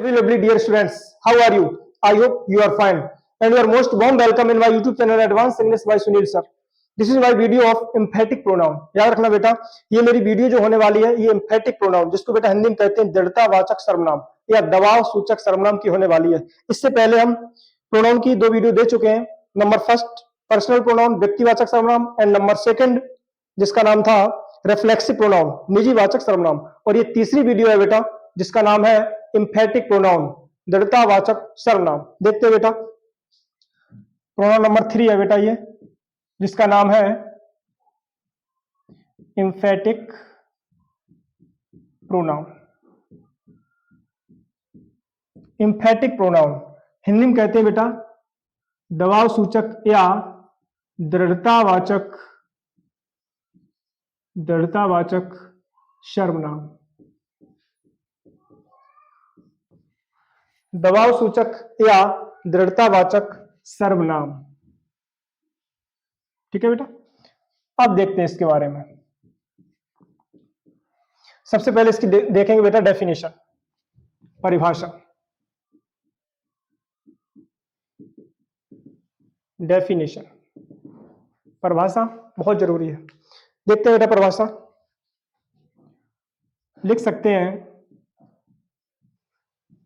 Very lovely dear students, how are you? I hope you are fine and you are most warm welcome in my YouTube channel Advanced English by Sunil sir. This is my video of emphatic pronoun. याद रखना बेटा, ये मेरी video जो होने वाली है ये emphatic pronoun जिसको बेटा हिंदी में कहते हैं दृढ़तावाचक सर्वनाम या दबाव सूचक सर्वनाम की होने वाली है। इससे पहले हम प्रोनाउन की दो वीडियो दे चुके हैं। नंबर फर्स्ट पर्सनल प्रोनाउन व्यक्तिवाचक सर्वनाम एंड नंबर सेकंड जिसका नाम था रिफ्लेक्सिव प्रोनाउन निजीवाचक सर्वनाम, और ये तीसरी वीडियो है बेटा जिसका नाम है एम्फेटिक प्रोनाउन दृढ़तावाचक सर्वनाम। देखते हैं बेटा, प्रोनाउन नंबर 3 है बेटा ये जिसका नाम है emphatic pronoun. Emphatic pronoun Hindi में कहते हैं बेटा दबाव सूचक या दृढ़तावाचक सर्वनाम। दबाव सूचक या दृढ़तावाचक सर्वनाम, ठीक है बेटा। अब देखते हैं इसके बारे में। सबसे पहले इसकी देखेंगे बेटा डेफिनेशन, परिभाषा। डेफिनेशन परिभाषा बहुत जरूरी है। देखते हैं बेटा परिभाषा, लिख सकते हैं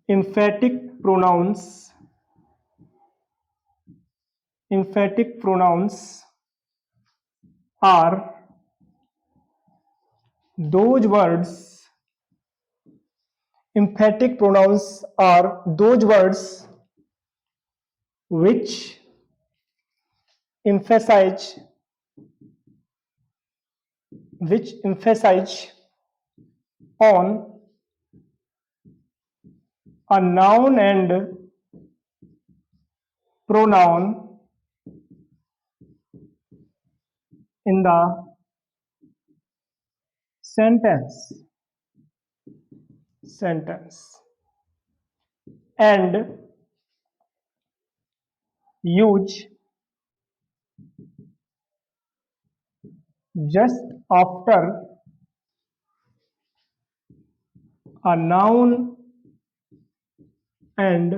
emphatic pronouns are those words, emphatic pronouns are those words which emphasize on a noun and pronoun in the sentence and use just after a noun and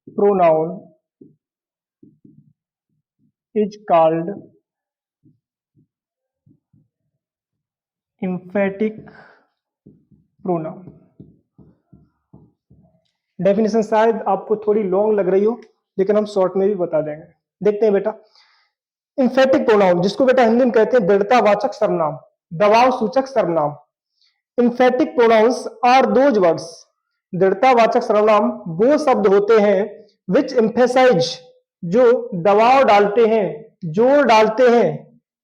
pronoun is called emphatic pronoun। Definition शायद आपको थोड़ी long लग रही हो लेकिन हम short में भी बता देंगे। देखते हैं बेटा, emphatic pronoun जिसको बेटा हिंदी में कहते हैं दृढ़तावाचक सर्वनाम, दबाव सूचक सर्वनाम। emphatic pronouns are those words, दृढ़तावाचक सर्वनाम वो शब्द होते हैं which emphasize, जो दबाव डालते हैं, जोर डालते हैं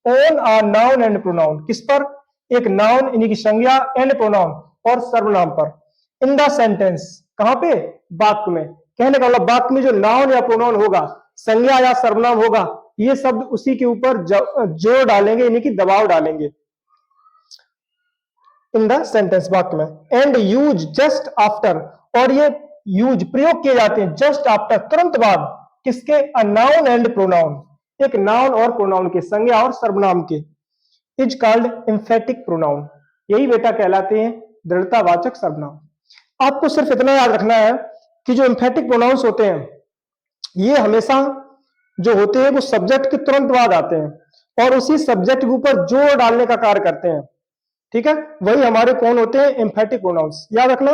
on a noun and pronoun, किस पर? एक नाउन यानी कि संज्ञा एंड प्रोनाउन और सर्वनाम पर। इन द सेंटेंस, कहां पे? वाक्य में। कहने का मतलब वाक्य में जो नाउन या प्रोनाउन होगा, संज्ञा या सर्वनाम होगा, ये शब्द उसी के ऊपर जोर डालेंगे यानी कि दबाव डालेंगे इन द सेंटेंस, वाक्य में। एंड यूज जस्ट आफ्टर, और ये यूज प्रयोग किए जाते हैं जस्ट आफ्टर, तुरंत बाद, किसके? अ नाउन एंड प्रोनाउन, एक नाउन और प्रोनाउन के, संज्ञा और सर्वनाम के। इज कॉल्ड एम्फेटिक प्रोनाउन, यही बेटा कहलाते हैं दृढ़तावाचक सर्वनाम। आपको सिर्फ इतना याद रखना है कि जो एम्फेटिक प्रोनाउंस होते हैं ये हमेशा जो होते हैं वो सब्जेक्ट के तुरंत बाद आते हैं और उसी सब्जेक्ट के ऊपर जोर डालने का कार्य करते हैं, ठीक है। वही हमारे कौन होते हैं? Emphatic pronouns. याद रखना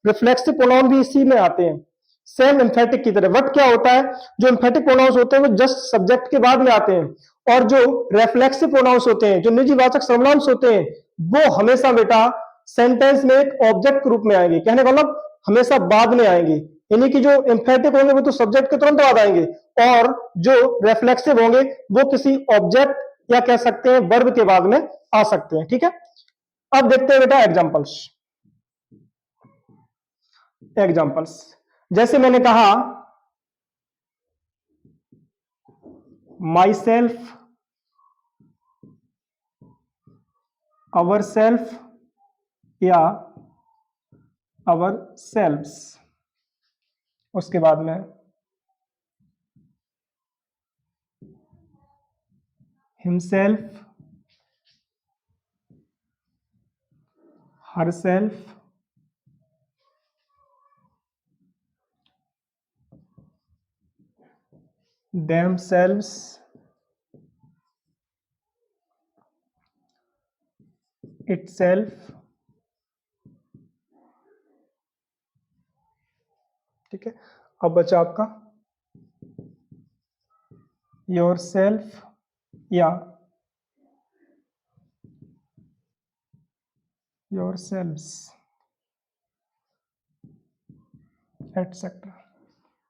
रिफ्लेक्सिव प्रोनाउन भी इसी में आते हैं, सेम एम्फेटिक की तरह। बट क्या होता है, जो एम्फेटिक प्रोनाउंस होते हैं वो जस्ट सब्जेक्ट के बाद में आते हैं, और जो रिफ्लेक्सिव प्रोनाउंस होते हैं, जो निजीवाचक सर्वनाम्स होते हैं, वो हमेशा बेटा सेंटेंस में एक ऑब्जेक्ट के रूप में आएंगे। कहने का मतलब हमेशा बाद में आएंगे, यानी कि जो एम्फेटिक होंगे वो तो सब्जेक्ट के तुरंत बाद आएंगे, और जो रिफ्लेक्सिव होंगे वो किसी ऑब्जेक्ट या कह सकते हैं वर्ब के बाद में आ सकते हैं, ठीक है। अब देखते हैं बेटा एग्जांपल्स। जैसे मैंने कहा माई सेल्फ, अवर सेल्फ या अवर सेल्फ्स, उसके बाद में हिमसेल्फ, हरसेल्फ, themselves, itself, ठीक है। अब बचा आपका yourself या yourselves, एटसेट्रा।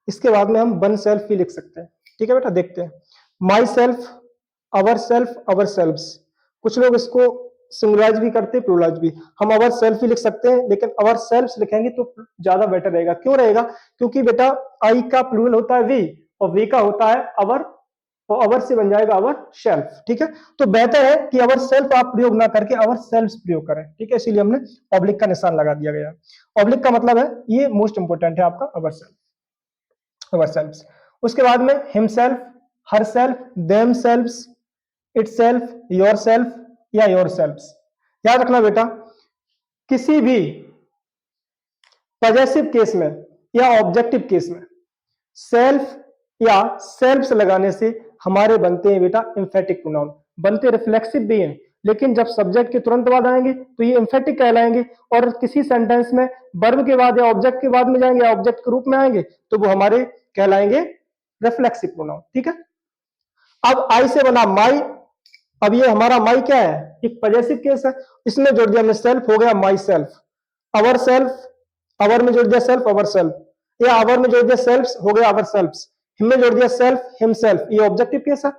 इसके बाद में हम वन सेल्फ भी लिख सकते हैं, ठीक है बेटा। देखते हैं, माई सेल्फ, अवर सेल्फ, अवर सेल्फ्स। कुछ लोग इसको सिंगुलराइज भी करते हैं, प्लूरलाइज भी। हम अवर सेल्फ भी लिख सकते हैं, लेकिन अवर सेल्फ्स लिखेंगे तो ज्यादा बेटर रहेगा। क्यों रहेगा? क्योंकि बेटा आई का प्लूरल होता है वी, और वी का होता है अवर, और अवर से बन जाएगा अवर शेल्फ, ठीक है। तो बेहतर है कि अवर सेल्फ आप प्रयोग ना करके अवर सेल्फ्स प्रयोग करें, ठीक है। इसीलिए हमने ऑब्लिक का निशान लगा दिया गया। ऑब्लिक का मतलब है, ये मोस्ट इंपोर्टेंट है आपका, अवर सेल्फ, ourselves। उसके बाद में himself, herself, themselves, itself, yourself या yourselves। याद रखना बेटा, किसी भी पॉजेसिव केस में या ऑब्जेक्टिव केस में सेल्फ या सेल्फ्स लगाने से हमारे बनते हैं बेटा एम्फेटिक प्रोनाउन। बनते रिफ्लेक्सिव भी हैं, लेकिन जब सब्जेक्ट के तुरंत बाद आएंगे तो ये एम्फेटिक कहलाएंगे। और किसी सेंटेंस में वर्ब के बाद या ऑब्जेक्ट के बाद में जाएंगे या ऑब्जेक्ट के रूप में आएंगे तो वो हमारे कहलाएंगे रिफ्लेक्सिव प्रोनाउन, ठीक है। अब आई से बना माई। अब ये हमारा माई क्या है? एक पॉजेसिव केस है, इसमें जोड़ दिया हमने सेल्फ, हो गया माई सेल्फ। अवर सेल्फ, अवर में जोड़ दिया सेल्फ, अवर सेल्फ, या अवर में जोड़ दिया सेल्फ, हो गया अवर सेल्फ। हिम में जोड़ दिया सेल्फ, हिम सेल्फ, ये ऑब्जेक्टिव केस है।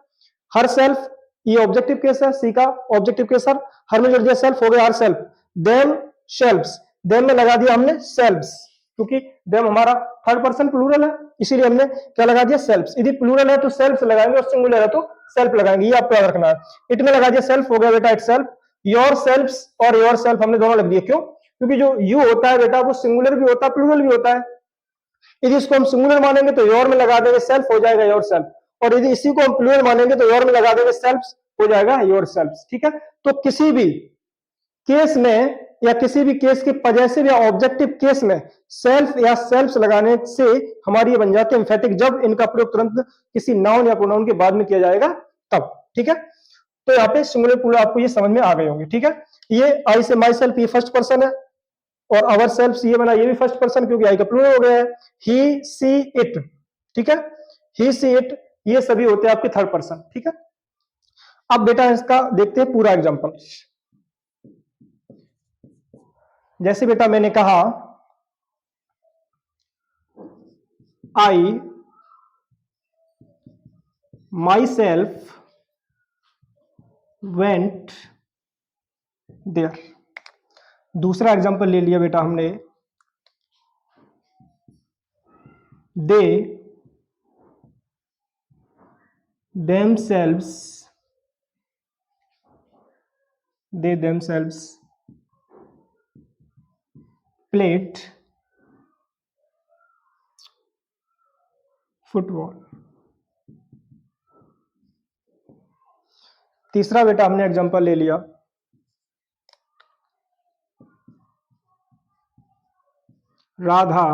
हर सेल्फ, ये ऑब्जेक्टिव केस है, सी का ऑब्जेक्टिव केस है। हर में जोड़ दिया सेल्फ, हो गया herself. Themselves, them में लगा दिया हमने सेल्फ्स, क्योंकि देम हमारा थर्ड पर्सन प्लूरल है, इसीलिए हमने क्या लगा दिया? सेल्फ्स। यदि प्लूरल है तो सेल्फ लगाएंगे, और सिंगुलर है तो सेल्फ लगाएंगे, ये आपको याद रखना है। इट में लगा दिया सेल्फ, हो गया बेटा इट सेल्फ। योर सेल्फ्स और योर सेल्फ हमने दोनों लग दिए। क्यों? क्योंकि जो यू होता है बेटा वो सिंगुलर भी होता है, प्लूरल भी होता है। यदि इसको हम सिंगुलर मानेंगे तो योर में लगा देंगे सेल्फ, हो जाएगा योर सेल्फ। और यदि इसी को हम प्लूरल मानेंगे तो योर में लगा देंगे सेल्फ, हो जाएगा योर सेल्फ, ठीक है। तो किसी भी केस में या किसी भी केस के पॉजेसिव या ऑब्जेक्टिव केस में सेल्फ या सेल्फ्स लगाने से हमारी ये बन जाते हैं एम्फेटिक, जब इनका प्रयोग तुरंत किसी नाउन या प्रोनाउन के बाद में किया जाएगा तब, ठीक है। तो यहाँ पे सिंगुलर प्लूरल आपको ये समझ में आ गए होंगे, ठीक है। ये आई से माई सेल्फ, ये फर्स्ट पर्सन है, और अवर सेल्फ ये बना, ये भी फर्स्ट पर्सन, क्योंकि आई का प्लूरल हो गया है। ही सी इट, ठीक है, ही सी इट, ये सभी होते हैं आपके थर्ड पर्सन, ठीक है। अब बेटा इसका देखते हैं पूरा एग्जांपल। जैसे बेटा मैंने कहा आई माई सेल्फ वेंट देयर। दूसरा एग्जांपल ले लिया बेटा हमने, दे themselves, they themselves played football. तीसरा बेटा हमने एग्जांपल ले लिया, Radha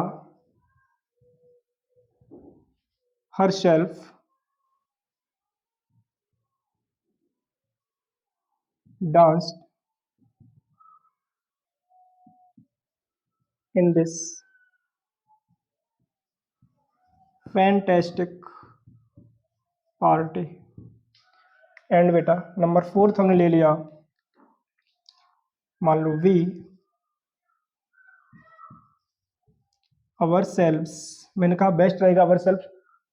herself danced in this fantastic party। And बेटा नंबर फोर्थ हमने ले लिया, मान लो वी अवर सेल्फ्स। मैंने कहा बेस्ट रहेगा अवर सेल्फ,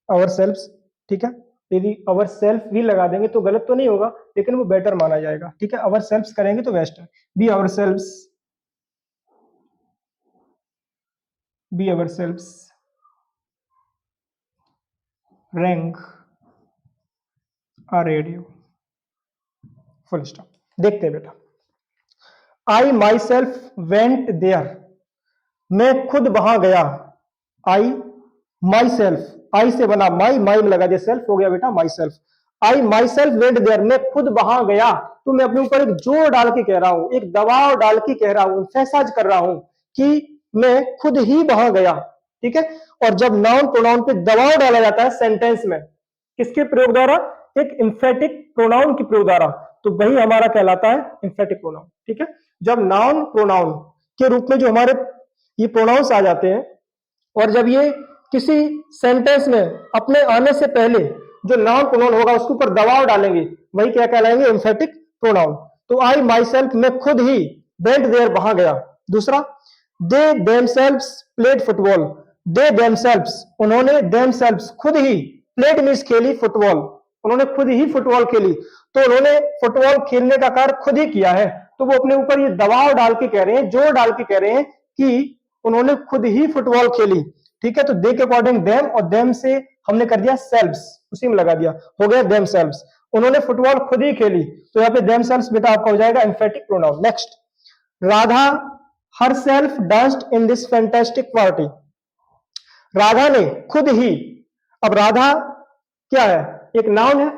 अवर सेल्फ्स, ठीक है। यदि अवर सेल्फ भी लगा देंगे तो गलत तो नहीं होगा, लेकिन वो बेटर माना जाएगा, ठीक है। अवर सेल्फ्स करेंगे तो बेस्ट है। Be ourselves, be ourselves रैंक आ रेडियो, फुल स्टॉप। देखते हैं बेटा, I myself went there, मैं खुद वहां गया। आई माई सेल्फ, आई से बना माई, माई में लगा दिया सेल्फ, हो गया बेटा myself. I myself went there, मैं खुद वहां गया। तो मैं अपने ऊपर एक जोर डाल के कह रहा हूं, एक दबाव डाल के कह रहा हूं, एम्फेसाइज कर रहा हूं कि मैं खुद ही वहां गया, ठीक है। और जब नाउन प्रोनाउन पे दबाव डाला जाता है सेंटेंस में, किसके प्रयोग द्वारा? एक एम्फेटिक प्रोनाउन के प्रयोग द्वारा। तो वही हमारा कहलाता है एम्फेटिक प्रोनाउन। ठीक है, जब नाउन प्रोनाउन के रूप में जो हमारे ये प्रोनाउंस आ जाते हैं और जब ये किसी सेंटेंस में अपने आने से पहले जो नाउन प्रोनाउन होगा उसके ऊपर दबाव डालेंगे, वही क्या कहलाएंगे? Emphatic pronoun. तो आई माई सेल्फ, मैं खुद ही, वेंट देयर, वहां गया। दूसरा, they themselves played football, they themselves, उन्होंने, देमसेल्व्स, खुद ही, प्लेड मीन्स खेली, फुटबॉल, उन्होंने खुद ही फुटबॉल खेली। तो उन्होंने फुटबॉल खेलने का कार्य खुद ही किया है, तो वो अपने ऊपर ये दबाव डाल के कह रहे हैं, जोर डाल के कह रहे हैं कि उन्होंने खुद ही फुटबॉल खेली। ठीक है, तो दे के अकॉर्डिंग देम, और देम से हमने कर दिया सेल्व्स, उसी में लगा दिया, हो गया देम सेल्व्स, उन्होंने फुटबॉल खुद ही खेली। तो यहाँ पे देम सेल्व्स बेटा आपका हो जाएगा emphatic pronoun. Next, Radha herself danced in this fantastic party, Radha ने खुद ही, अब राधा क्या है? एक नाउन है,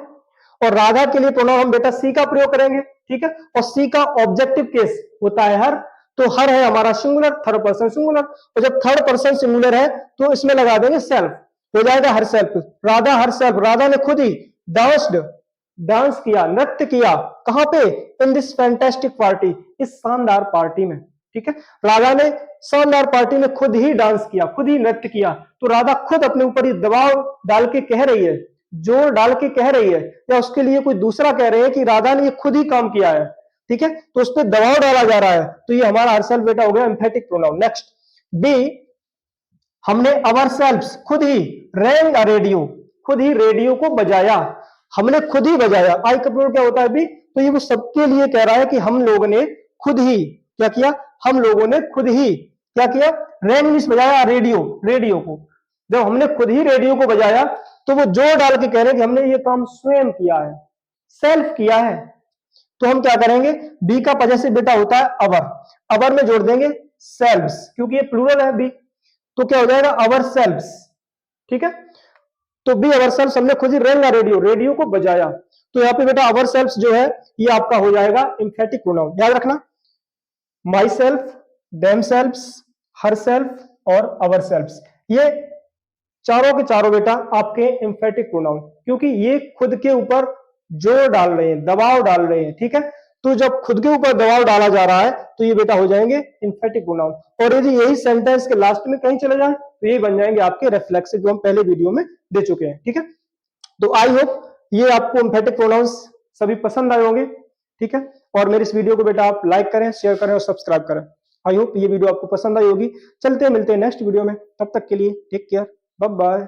और राधा के लिए प्रोनाउन हम बेटा सी का प्रयोग करेंगे। ठीक है, और सी का ऑब्जेक्टिव केस होता है हर, तो हर है हमारा सिंगुलर, थर्ड पर्सन सिंगुलर, और जब थर्ड पर्सन सिंगुलर है तो इसमें लगा देंगे सेल्फ, हो जाएगा her self. Radha her self, Radha ने खुद ही डांस्ड, डांस किया, नृत्य किया, कहां पे? इन दिस फैंटास्टिक पार्टी, इस शानदार पार्टी में। ठीक है, राधा ने शानदार पार्टी में खुद ही डांस किया, खुद ही नृत्य किया। तो राधा खुद अपने ऊपर ये दबाव डाल के कह रही है, जोर डाल के कह रही है, या उसके लिए कोई दूसरा कह रहे हैं कि राधा ने ये खुद ही काम किया है। ठीक है, तो उस पर दबाव डाला जा रहा है, तो ये हमारा हरसेल्फ बेटा हो गया एम्फेटिक प्रोनाउन। नेक्स्ट, बी, हमने अवरसेल्व्स, खुद ही, रैंग अ रेडियो, खुद ही रेडियो को बजाया, हमने खुद ही बजाया। आई का प्रयोग क्या होता है भी? तो ये वो सबके लिए कह रहा है कि हम लोगों ने खुद ही क्या किया? हम लोगों ने खुद ही क्या किया? रैंग मीन्स बजाया, रेडियो, रेडियो को। जब हमने खुद ही रेडियो को बजाया तो वो जोर डाल के कह रहे हैं कि हमने ये काम स्वयं किया है, सेल्फ किया है। तो हम क्या करेंगे? बी का पजेसिव बेटा होता है अवर, अवर में जोड़ देंगे सेल्व्स, क्योंकि ये प्लूरल है बी, तो क्या हो जाएगा? अवर सेल्व्स। ठीक है, तो बी अवर सेल्व्स, हमने खुद ही रैंग रेडियो, रेडियो को बजाया। तो यहाँ पे बेटा अवर सेल्व्स जो है ये आपका हो जाएगा एम्फेटिक प्रोनाउन। याद रखना, my self, them selves, her self और अवर सेल्व्स, ये चारों के चारों बेटा आपके एम्फेटिक प्रोनाउन, क्योंकि ये खुद के ऊपर जोर डाल रहे हैं, दबाव डाल रहे हैं। ठीक है, तो जब खुद के ऊपर दबाव डाला जा रहा है तो ये बेटा हो जाएंगे एम्फेटिक प्रोनाउन। और यदि यही सेंटेंस के लास्ट में कहीं चले जाए तो ये बन जाएंगे आपके रिफ्लेक्सिव, जो हम पहले वीडियो में दे चुके हैं। ठीक है, तो आई होप ये आपको एम्फेटिक प्रोनाउंस सभी पसंद आए होंगे। ठीक है, और मेरे इस वीडियो को बेटा आप लाइक करें, शेयर करें और सब्सक्राइब करें। आई होप ये वीडियो आपको पसंद आई होगी। चलते मिलते हैं नेक्स्ट वीडियो में, तब तक के लिए टेक केयर, बाय बाय।